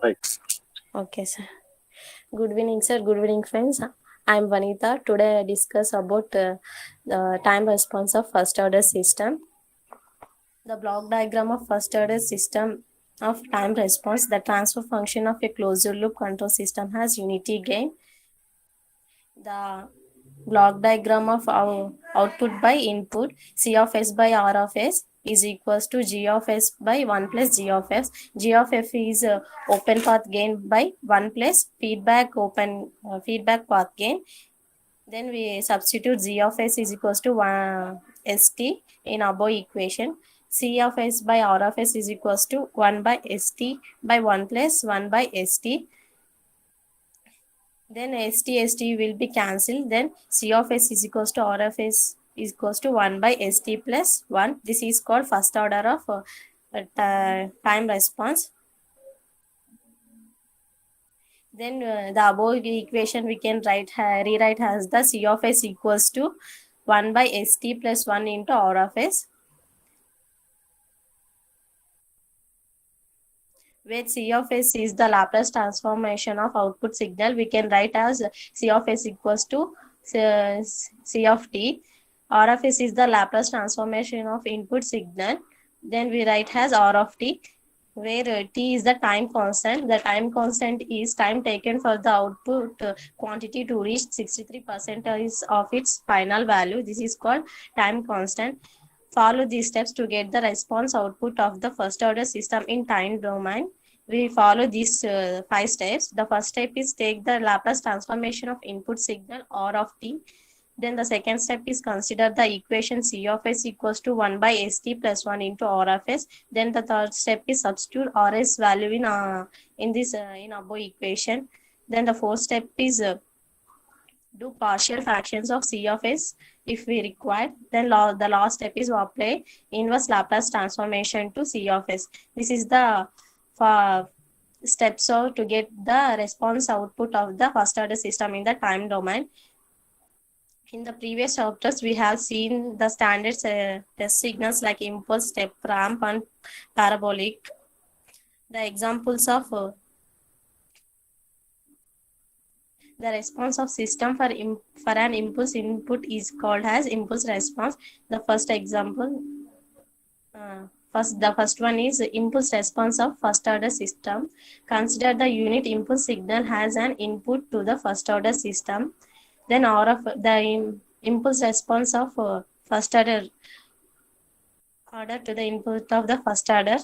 Right. Okay, sir. Good evening, sir. Good evening, friends. I'm Vanita. Today I discuss about the time response of first order system. The block diagram of first order system of time response, the transfer function of a closed loop control system has unity gain. The block diagram of our output by input C of S by R of S is equals to G of S by 1 plus G of F. G of F is open path gain by 1 plus feedback path gain. Then we substitute Z of S is equals to 1 ST in above equation. C of S by R of S is equals to 1 by ST by 1 plus 1 by ST. Then ST will be cancelled. Then C of S is equals to R of S is equals to 1 by ST plus 1. This is called first order of time response. Then the above equation we can rewrite as the C of S equals to 1 by ST plus 1 into R of S, where C of S is the Laplace transformation of output signal. We can write as C of S equals to C of t. R of S is the Laplace transformation of input signal. Then we write as R of t, where t is the time constant. The time constant is time taken for the output quantity to reach 63% of its final value. This is called time constant. Follow these steps to get the response output of the first order system in time domain. We follow these 5 steps. The first step is take the Laplace transformation of input signal R of t. Then the second step is consider the equation C of S equals to 1 by ST plus 1 into R of S. Then the third step is substitute RS value in above equation. Then the fourth step is do partial fractions of C of S if we require. Then the last step is apply inverse Laplace transformation to C of S. This is the steps to get the response output of the first order system in the time domain. In the previous chapters, we have seen the standard test signals like impulse, step, ramp, and parabolic. The examples of the response of system for an impulse input is called as impulse response. The first example, the first one is impulse response of first order system. Consider the unit impulse signal has an input to the first order system. Then R of the impulse response of first order to the input of the first order.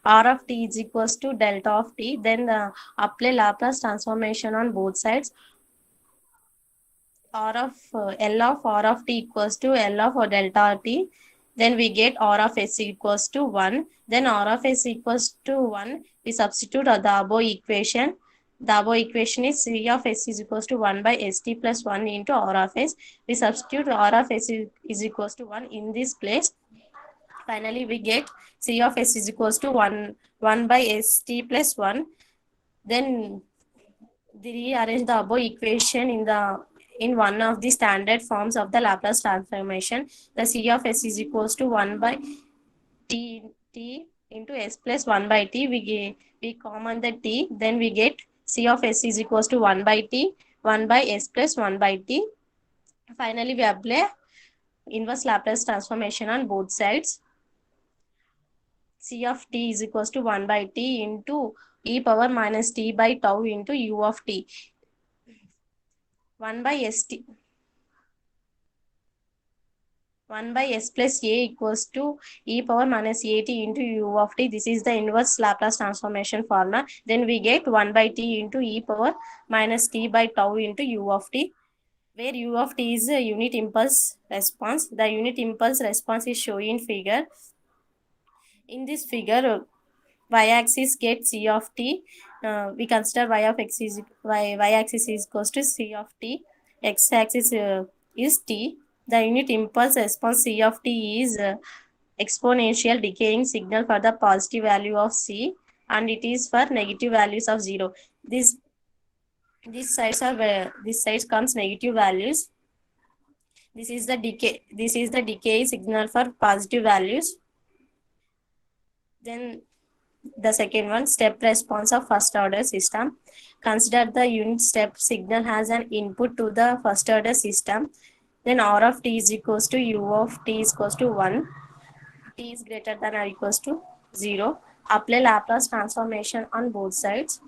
R of t is equals to delta of t. Then apply Laplace transformation on both sides. L of R of t equals to L of delta t. Then we get R of S equals to 1. Then R of S equals to 1. We substitute the above equation. The above equation is C of S is equals to 1 by ST plus 1 into R of S. We substitute R of S is equals to 1 in this place. Finally, we get C of S is equals to 1 by ST plus 1. Then rearrange the above equation in one of the standard forms of the Laplace transformation. The C of S is equals to 1 by t into S plus 1 by t. We common the t. Then we get C of S is equals to 1 by t, 1 by S plus 1 by t. Finally, we apply inverse Laplace transformation on both sides. C of t is equals to 1 by t into e power minus t by tau into u of t. 1 by st. 1 by s plus a equals to e power minus at into u of t. This is the inverse Laplace transformation formula. Then we get 1 by t into e power minus t by tau into u of t, where u of t is a unit impulse response. The unit impulse response is shown in figure. In this figure, y-axis gets c of t. We consider y-axis is equals to c of t. X-axis is t. The unit impulse response C of t is exponential decaying signal for the positive value of C, and it is for negative values of 0. These sides are where this side comes negative values. This is the decay signal for positive values. Then The second one, step response of first order system. Consider the unit step signal has an input to the first order system. Then R of t is equals to U of t is equals to 1. T is greater than or equals to 0. Apply Laplace transformation on both sides.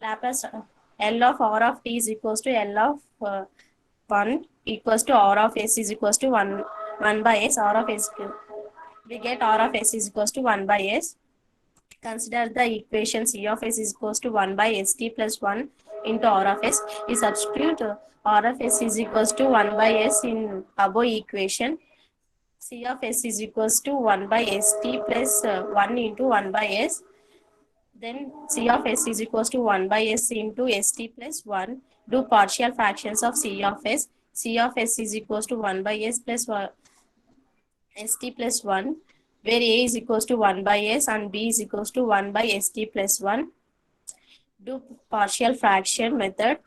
Laplace L of R of t is equals to L of 1 equals to R of S is equals to 1 by S. R of S, we get R of S is equals to 1 by S. Consider the equation C of S is equals to 1 by St plus 1 into R of S. We substitute R of S is equals to 1 by S in above equation. C of S is equals to 1 by St plus 1 into 1 by S. Then C of S is equals to 1 by S into St plus 1. Do partial fractions of C of S. C of S is equals to 1 by S plus 1, St plus 1, where A is equals to 1 by S and B is equals to 1 by St plus 1. Do partial fraction method.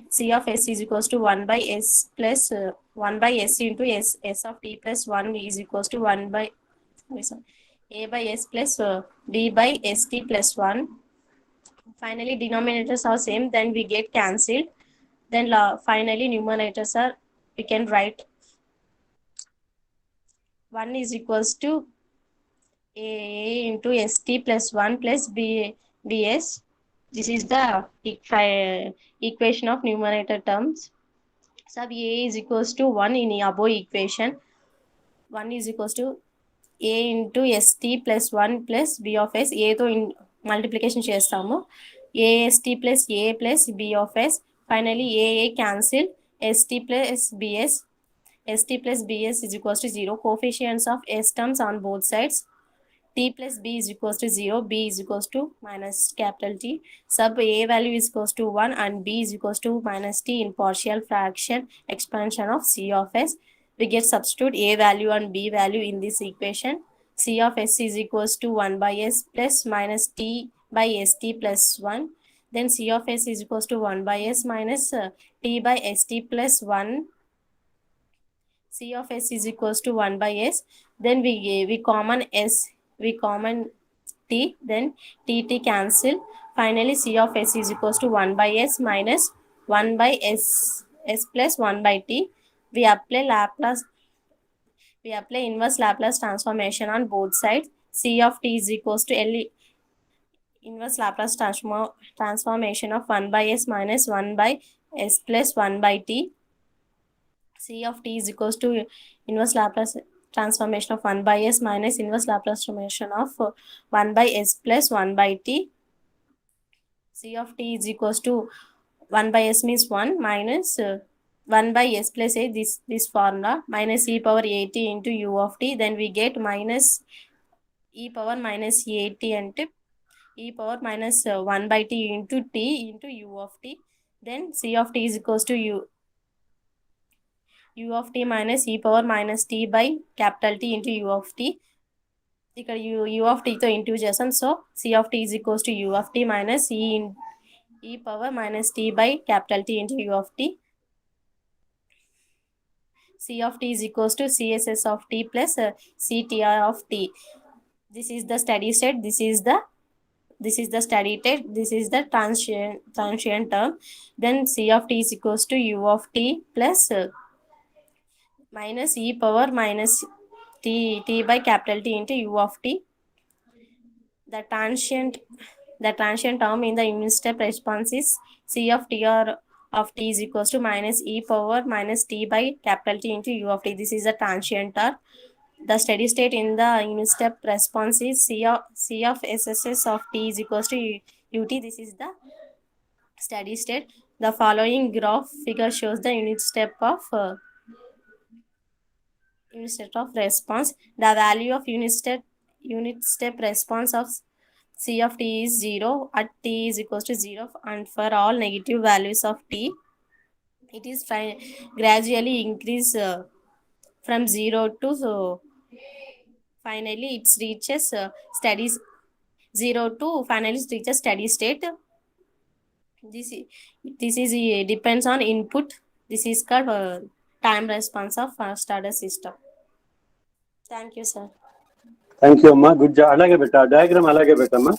C of S is equals to 1 by S plus 1 by S into S of t plus 1 is equals to 1 by A by S plus B by St plus 1. Finally, denominators are same, then we get cancelled. Then finally, numerators are, we can write 1 is equals to A into St plus 1 plus Bs. This is the equation of numerator terms. Sub A is equals to 1 in the above equation. 1 is equals to A into St plus 1 plus B of S. A తో multiplication చేస్తాము. AST plus A plus B of S. Finally, AA cancel. ST plus BS. ST plus BS is equals to 0. Coefficients of S terms on both sides. T plus B is equals to 0, B is equals to minus capital T. Sub A value is equals to 1 and B is equals to minus T in partial fraction expansion of C of S. We get substitute A value and B value in this equation. C of S is equals to 1 by S plus minus T by ST plus 1. Then C of S is equals to 1 by S minus T by ST plus 1. C of S is equals to 1 by S. Then we common S, we common T, then T cancel. Finally, C of S is equals to 1 by S minus 1 by S plus 1 by T. We apply inverse Laplace transformation on both sides. C of T is equals to L inverse Laplace transformation of 1 by S minus 1 by S plus 1 by T. C of T is equals to inverse Laplace transformation of 1 by S minus inverse Laplace transformation of 1 by S plus 1 by T. C of T is equals to 1 by S means 1 minus 1 by S plus A, this formula, minus e power at into U of T. Then we get minus e power minus at and e power minus 1 by T into U of T. Then C of T is equals to U of T minus e power minus T by capital T into U of T. ఇక్కడ U of T తో into చేసాం. So C of T is equals to U of T minus e power minus T by capital T into U of T. C of T is equals to CSS of T plus CTR of T. This is the steady state. This is the steady state. This is the transient term. Then C of T is equals to U of T plus minus e power minus T by capital T into U of T. The transient term in the unit step response is C of T or of T is equals to minus e power minus T by capital T into U of T. This is the transient term. The steady state in the unit step response is C of SSS of T is equals to UT. This is the steady state. The following graph figure shows the unit step of response. The value of unit step response of C of T is 0 at T is equals to 0, and for all negative values of T, it is gradually increase from 0 to finally it reaches steady 0 to finally it reaches steady state. This is depends on input. This is called time response of first order system. Thank you, sir. Thank you అమ్మా, good job. అలాగే పెట్టా diagram, అలాగే పెట్టమ్మా.